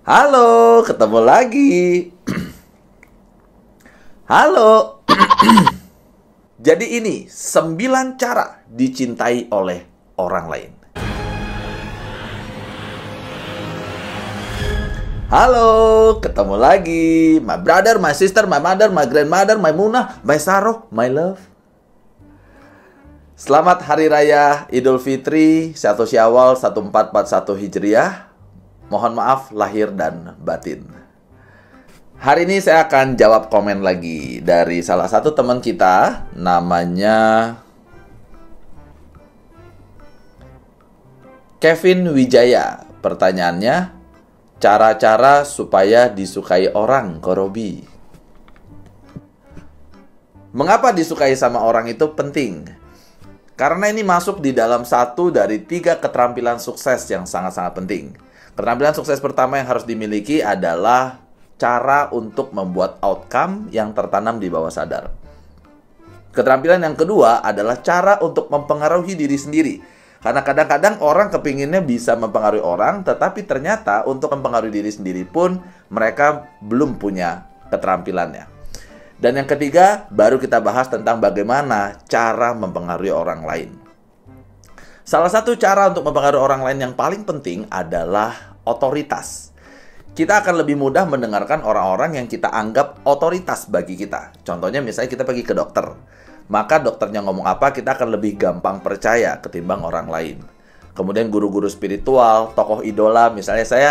Halo, ketemu lagi. Halo. Jadi ini 9 cara dicintai oleh orang lain. Halo, ketemu lagi. My brother, my sister, my mother, my grandmother, my Munah, my Saroh, my love. Selamat Hari Raya Idul Fitri 1 Syawal 1441 Hijriah. Mohon maaf lahir dan batin. Hari ini saya akan jawab komen lagi dari salah satu teman kita, namanya Kevin Wijaya. Pertanyaannya, cara-cara supaya disukai orang, Ko Robi. Mengapa disukai sama orang itu penting? Karena ini masuk di dalam satu dari 3 keterampilan sukses yang sangat-sangat penting. Keterampilan sukses pertama yang harus dimiliki adalah cara untuk membuat outcome yang tertanam di bawah sadar. Keterampilan yang kedua adalah cara untuk mempengaruhi diri sendiri. Karena kadang-kadang orang kepinginnya bisa mempengaruhi orang, tetapi ternyata untuk mempengaruhi diri sendiri pun mereka belum punya keterampilannya. Dan yang ketiga, baru kita bahas tentang bagaimana cara mempengaruhi orang lain. Salah satu cara untuk mempengaruhi orang lain yang paling penting adalah otoritas. Kita akan lebih mudah mendengarkan orang-orang yang kita anggap otoritas bagi kita. Contohnya misalnya kita pergi ke dokter. Maka dokternya ngomong apa, kita akan lebih gampang percaya ketimbang orang lain. Kemudian guru-guru spiritual, tokoh idola, misalnya saya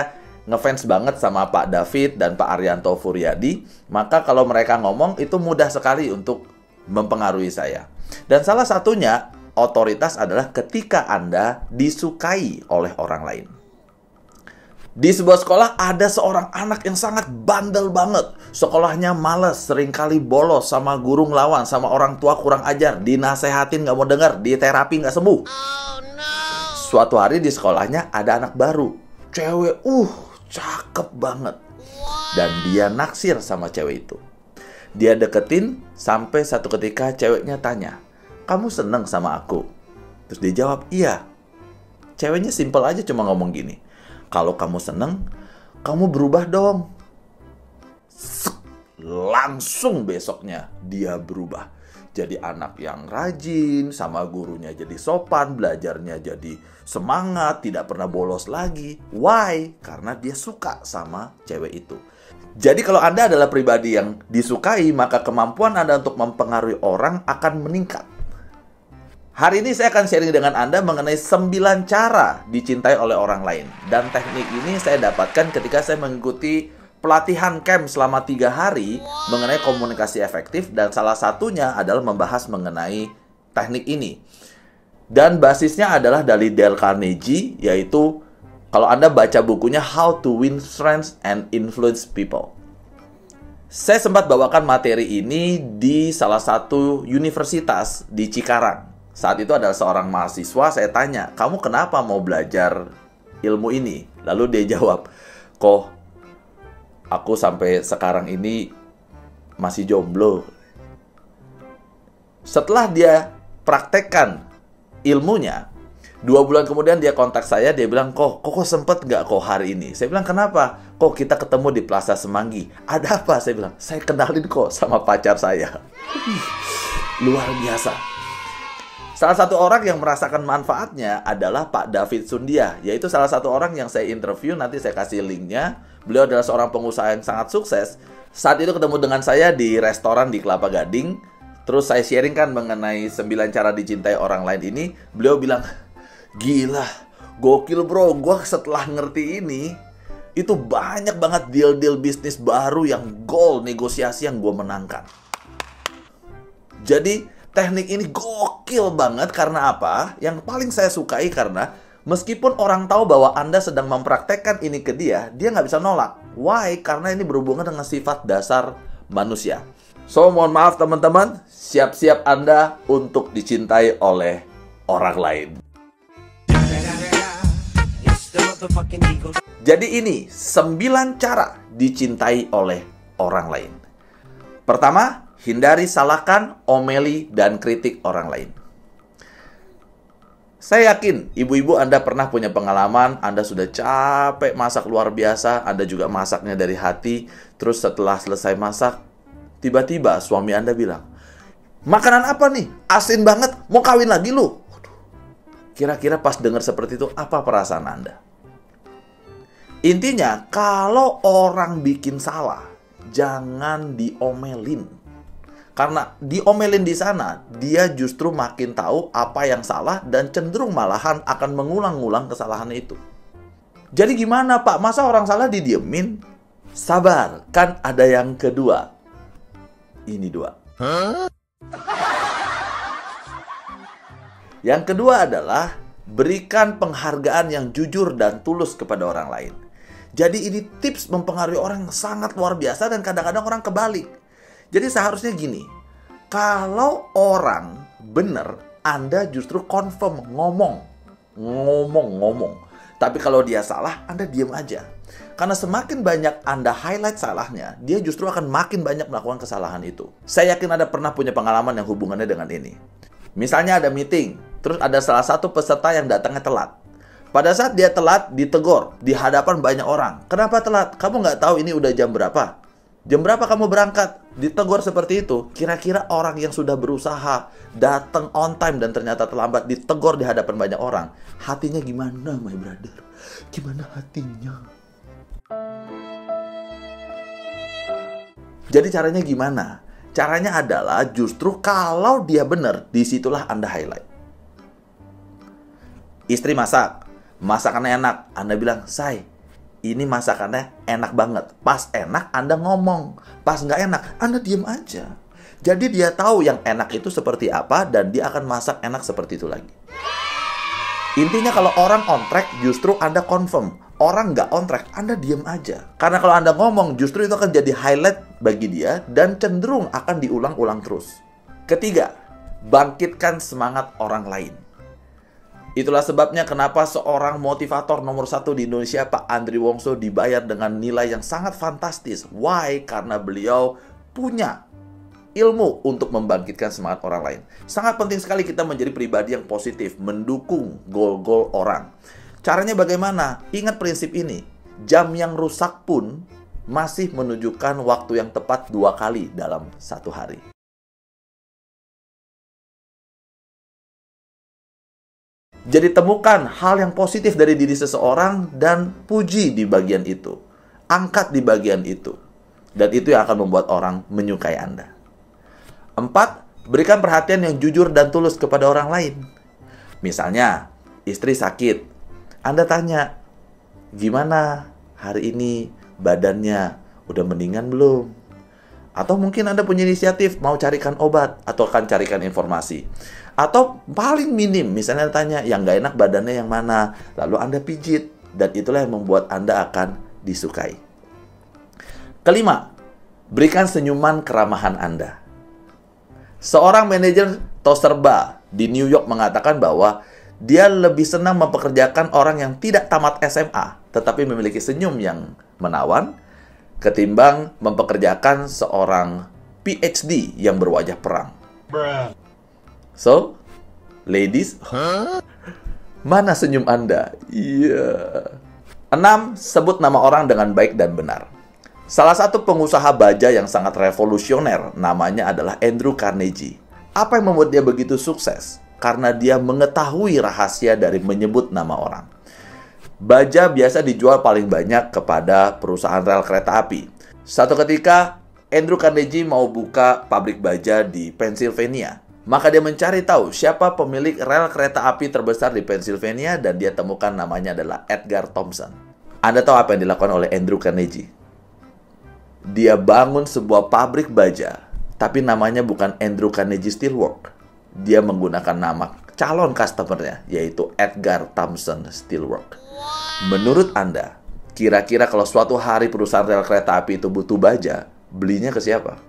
ngefans banget sama Pak David dan Pak Arianto Furyadi, maka kalau mereka ngomong itu mudah sekali untuk mempengaruhi saya. Dan salah satunya, otoritas adalah ketika Anda disukai oleh orang lain. Di sebuah sekolah ada seorang anak yang sangat bandel banget. Sekolahnya males, seringkali bolos, sama guru ngelawan, sama orang tua kurang ajar, dinasehatin nggak mau dengar, di terapi nggak sembuh. Suatu hari di sekolahnya ada anak baru, cewek, cakep banget. Dan dia naksir sama cewek itu. Dia deketin sampai satu ketika ceweknya tanya, "Kamu seneng sama aku?" Terus dia jawab, "Iya." Ceweknya simpel aja cuma ngomong gini, "Kalau kamu seneng, kamu berubah dong." Langsung besoknya dia berubah. Jadi anak yang rajin, sama gurunya jadi sopan, belajarnya jadi semangat, tidak pernah bolos lagi. Why? Karena dia suka sama cewek itu. Jadi kalau Anda adalah pribadi yang disukai, maka kemampuan Anda untuk mempengaruhi orang akan meningkat. Hari ini saya akan sharing dengan Anda mengenai 9 cara dicintai oleh orang lain. Dan teknik ini saya dapatkan ketika saya mengikuti pelatihan camp selama 3 hari mengenai komunikasi efektif, dan salah satunya adalah membahas mengenai teknik ini. Dan basisnya adalah dari Dale Carnegie, yaitu kalau Anda baca bukunya How to Win Friends and Influence People. Saya sempat bawakan materi ini di salah satu universitas di Cikarang. Saat itu adalah seorang mahasiswa, saya tanya, "Kamu kenapa mau belajar ilmu ini?" Lalu dia jawab, "Kok aku sampai sekarang ini masih jomblo." Setelah dia praktekkan ilmunya, 2 bulan kemudian dia kontak saya, dia bilang, kok sempet nggak kok hari ini? Saya bilang, "Kenapa? Kok kita ketemu di Plaza Semanggi? Ada apa?" Saya bilang, "Saya kenalin kok sama pacar saya." Luar biasa. Salah satu orang yang merasakan manfaatnya adalah Pak David Sundia, yaitu salah satu orang yang saya interview, nanti saya kasih linknya. Beliau adalah seorang pengusaha yang sangat sukses. Saat itu ketemu dengan saya di restoran di Kelapa Gading. Terus saya sharingkan mengenai 9 cara dicintai orang lain ini. Beliau bilang, "Gila, gokil bro, gue setelah ngerti ini, itu banyak banget deal-deal bisnis baru yang goal negosiasi yang gue menangkan." Jadi teknik ini gokil banget karena apa? Yang paling saya sukai karena meskipun orang tahu bahwa Anda sedang mempraktekkan ini ke dia nggak bisa nolak. Why? Karena ini berhubungan dengan sifat dasar manusia. So, mohon maaf teman-teman, siap-siap Anda untuk dicintai oleh orang lain. Jadi ini 9 cara dicintai oleh orang lain. Pertama, hindari salahkan, omeli, dan kritik orang lain. Saya yakin ibu-ibu Anda pernah punya pengalaman, Anda sudah capek masak luar biasa, Anda juga masaknya dari hati, terus setelah selesai masak, tiba-tiba suami Anda bilang, "Makanan apa nih? Asin banget, mau kawin lagi lu?" Kira-kira pas dengar seperti itu, apa perasaan Anda? Intinya, kalau orang bikin salah, jangan diomelin. Karena diomelin di sana, dia justru makin tahu apa yang salah dan cenderung malahan akan mengulang-ulang kesalahan itu. Jadi gimana Pak? Masa orang salah didiemin? Sabar, kan ada yang kedua. Ini dua. Yang kedua adalah berikan penghargaan yang jujur dan tulus kepada orang lain. Jadi ini tips mempengaruhi orang yang sangat luar biasa dan kadang-kadang orang kebalik. Jadi seharusnya gini, kalau orang benar, Anda justru confirm, ngomong. Tapi kalau dia salah, Anda diam aja. Karena semakin banyak Anda highlight salahnya, dia justru akan makin banyak melakukan kesalahan itu. Saya yakin Anda pernah punya pengalaman yang hubungannya dengan ini. Misalnya ada meeting, terus ada salah satu peserta yang datangnya telat. Pada saat dia telat, ditegor di hadapan banyak orang. Kenapa telat? Kamu nggak tahu ini udah jam berapa? Jam berapa kamu berangkat? Ditegur seperti itu. Kira-kira orang yang sudah berusaha datang on time dan ternyata terlambat, ditegur di hadapan banyak orang, hatinya gimana, my brother? Gimana hatinya? Jadi caranya gimana? Caranya adalah justru kalau dia benar, disitulah Anda highlight. Istri masak, masakannya enak, Anda bilang, "Say, ini masakannya enak banget." Pas enak, Anda ngomong. Pas nggak enak, Anda diem aja. Jadi dia tahu yang enak itu seperti apa dan dia akan masak enak seperti itu lagi. Intinya kalau orang on track, justru Anda confirm. Orang nggak on track, Anda diem aja. Karena kalau Anda ngomong, justru itu akan jadi highlight bagi dia dan cenderung akan diulang-ulang terus. Ketiga, bangkitkan semangat orang lain. Itulah sebabnya kenapa seorang motivator nomor 1 di Indonesia, Pak Andri Wongso, dibayar dengan nilai yang sangat fantastis. Why? Karena beliau punya ilmu untuk membangkitkan semangat orang lain. Sangat penting sekali kita menjadi pribadi yang positif, mendukung goal-goal orang. Caranya bagaimana? Ingat prinsip ini. Jam yang rusak pun masih menunjukkan waktu yang tepat 2 kali dalam 1 hari. Jadi temukan hal yang positif dari diri seseorang dan puji di bagian itu. Angkat di bagian itu. Dan itu yang akan membuat orang menyukai Anda. 4, berikan perhatian yang jujur dan tulus kepada orang lain. Misalnya, istri sakit. Anda tanya, "Gimana hari ini badannya? Udah mendingan belum?" Atau mungkin Anda punya inisiatif mau carikan obat atau akan carikan informasi. Atau paling minim, misalnya tanya, yang nggak enak badannya yang mana? Lalu Anda pijit, dan itulah yang membuat Anda akan disukai. Kelima, berikan senyuman keramahan Anda. Seorang manajer Tosserba di New York mengatakan bahwa dia lebih senang mempekerjakan orang yang tidak tamat SMA, tetapi memiliki senyum yang menawan, ketimbang mempekerjakan seorang PhD yang berwajah perang. So, ladies, mana senyum Anda? Iya. 6, sebut nama orang dengan baik dan benar. Salah satu pengusaha baja yang sangat revolusioner namanya adalah Andrew Carnegie. Apa yang membuat dia begitu sukses? Karena dia mengetahui rahasia dari menyebut nama orang. Baja biasa dijual paling banyak kepada perusahaan rel kereta api. Satu ketika, Andrew Carnegie mau buka pabrik baja di Pennsylvania. Maka dia mencari tahu siapa pemilik rel kereta api terbesar di Pennsylvania dan dia temukan namanya adalah Edgar Thomson. Anda tahu apa yang dilakukan oleh Andrew Carnegie? Dia bangun sebuah pabrik baja, tapi namanya bukan Andrew Carnegie Steelworks. Dia menggunakan nama calon customernya, yaitu Edgar Thomson Steelworks. Menurut Anda, kira-kira kalau suatu hari perusahaan rel kereta api itu butuh baja, belinya ke siapa?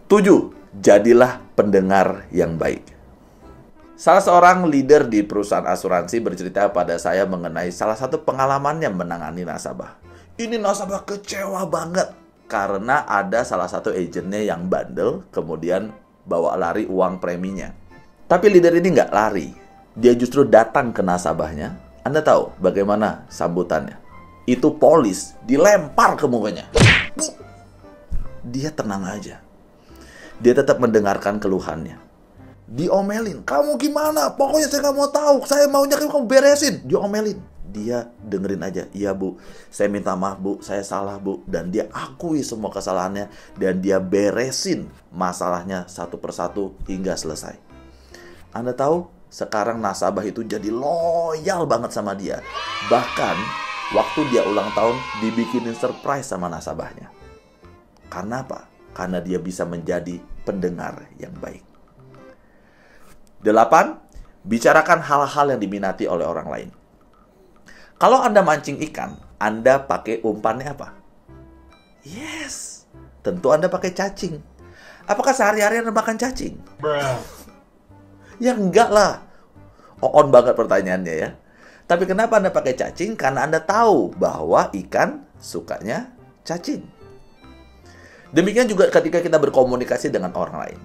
7. Jadilah pendengar yang baik. Salah seorang leader di perusahaan asuransi bercerita pada saya mengenai salah satu pengalamannya menangani nasabah. Ini nasabah kecewa banget karena ada salah satu agennya yang bandel, kemudian bawa lari uang preminya. Tapi leader ini nggak lari. Dia justru datang ke nasabahnya. Anda tahu bagaimana sambutannya? Itu polis dilempar ke mukanya. Dia tenang aja. Dia tetap mendengarkan keluhannya. Diomelin, kamu gimana? Pokoknya saya nggak mau tahu. Saya maunya kamu beresin. Diomelin. Dia dengerin aja. Iya bu, saya minta maaf bu, saya salah bu. Dan dia akui semua kesalahannya. Dan dia beresin masalahnya satu persatu hingga selesai. Anda tahu, sekarang nasabah itu jadi loyal banget sama dia. Bahkan, waktu dia ulang tahun, dibikinin surprise sama nasabahnya. Karena apa? Karena dia bisa menjadi pendengar yang baik. 8. Bicarakan hal-hal yang diminati oleh orang lain. Kalau Anda mancing ikan, Anda pakai umpannya apa? Yes, tentu Anda pakai cacing. Apakah sehari-hari Anda makan cacing? Ya enggak lah. On banget pertanyaannya ya. Tapi kenapa Anda pakai cacing? Karena Anda tahu bahwa ikan sukanya cacing. Demikian juga ketika kita berkomunikasi dengan orang lain.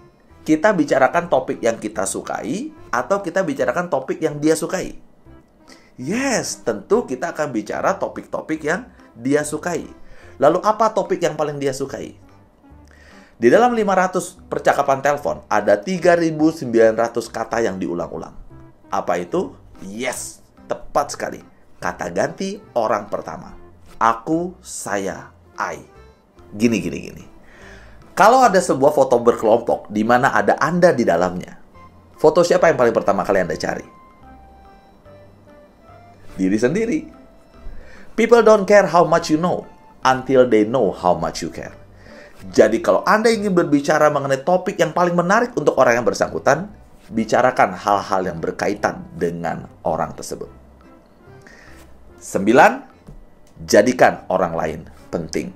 Kita bicarakan topik yang kita sukai atau kita bicarakan topik yang dia sukai? Yes, tentu kita akan bicara topik-topik yang dia sukai. Lalu apa topik yang paling dia sukai? Di dalam 500 percakapan telepon, ada 3.900 kata yang diulang-ulang. Apa itu? Yes, tepat sekali. Kata ganti orang pertama. Aku, saya, I. Gini. Kalau ada sebuah foto berkelompok di mana ada Anda di dalamnya, foto siapa yang paling pertama kali Anda cari? Diri sendiri. People don't care how much you know until they know how much you care. Jadi kalau Anda ingin berbicara mengenai topik yang paling menarik untuk orang yang bersangkutan, bicarakan hal-hal yang berkaitan dengan orang tersebut. 9. Jadikan orang lain penting.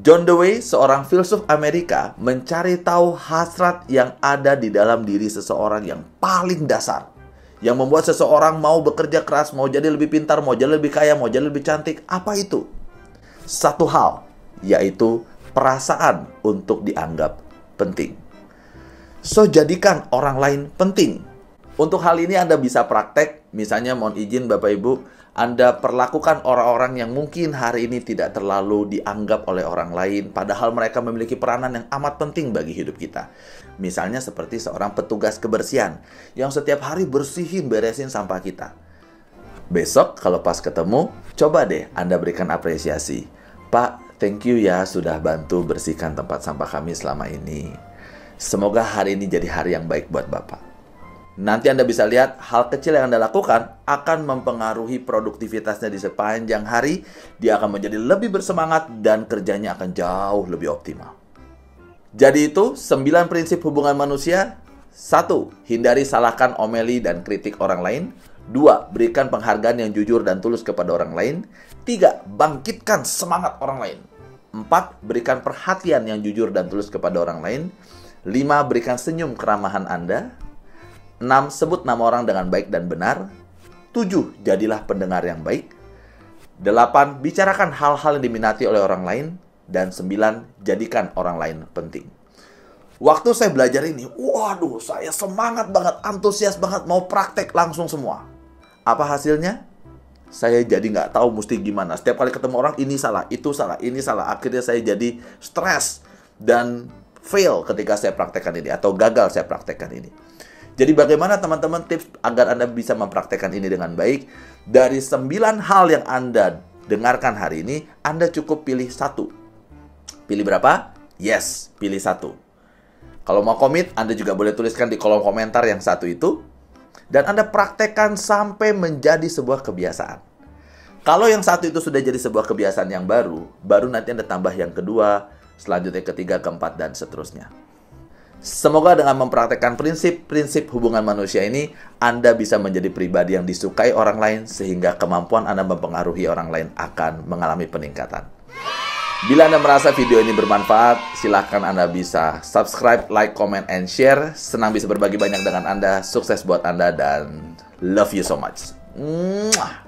John Dewey, seorang filsuf Amerika, mencari tahu hasrat yang ada di dalam diri seseorang yang paling dasar. Yang membuat seseorang mau bekerja keras, mau jadi lebih pintar, mau jadi lebih kaya, mau jadi lebih cantik. Apa itu? Satu hal, yaitu perasaan untuk dianggap penting. So, jadikan orang lain penting. Untuk hal ini Anda bisa praktek, misalnya mohon izin Bapak Ibu, Anda perlakukan orang-orang yang mungkin hari ini tidak terlalu dianggap oleh orang lain, padahal mereka memiliki peranan yang amat penting bagi hidup kita. Misalnya seperti seorang petugas kebersihan, yang setiap hari beresin sampah kita. Besok kalau pas ketemu, coba deh Anda berikan apresiasi. Pak, thank you ya sudah bantu bersihkan tempat sampah kami selama ini. Semoga hari ini jadi hari yang baik buat Bapak. Nanti Anda bisa lihat hal kecil yang Anda lakukan akan mempengaruhi produktivitasnya di sepanjang hari. Dia akan menjadi lebih bersemangat dan kerjanya akan jauh lebih optimal. Jadi itu 9 prinsip hubungan manusia. 1. Hindari salahkan, omeli, dan kritik orang lain. 2. Berikan penghargaan yang jujur dan tulus kepada orang lain. 3. Bangkitkan semangat orang lain. 4. Berikan perhatian yang jujur dan tulus kepada orang lain. 5. Berikan senyum keramahan Anda. 6. Sebut nama orang dengan baik dan benar. 7. Jadilah pendengar yang baik. 8. Bicarakan hal-hal yang diminati oleh orang lain. Dan 9. Jadikan orang lain penting. Waktu saya belajar ini, waduh, saya semangat banget, antusias banget, mau praktek langsung semua. Apa hasilnya? Saya jadi nggak tahu mesti gimana. Setiap kali ketemu orang, ini salah, itu salah, ini salah. Akhirnya saya jadi stres dan fail ketika saya praktekkan ini, atau gagal saya praktekkan ini. Jadi bagaimana teman-teman tips agar Anda bisa mempraktekkan ini dengan baik? Dari 9 hal yang Anda dengarkan hari ini, Anda cukup pilih 1. Pilih berapa? Yes, pilih 1. Kalau mau komit, Anda juga boleh tuliskan di kolom komentar yang 1 itu. Dan Anda praktekkan sampai menjadi sebuah kebiasaan. Kalau yang 1 itu sudah jadi sebuah kebiasaan yang baru nanti Anda tambah yang kedua, selanjutnya ketiga, keempat, dan seterusnya. Semoga dengan mempraktekkan prinsip-prinsip hubungan manusia ini, Anda bisa menjadi pribadi yang disukai orang lain, sehingga kemampuan Anda mempengaruhi orang lain akan mengalami peningkatan. Bila Anda merasa video ini bermanfaat, silahkan Anda bisa subscribe, like, comment, and share. Senang bisa berbagi banyak dengan Anda. Sukses buat Anda dan love you so much. Mwah.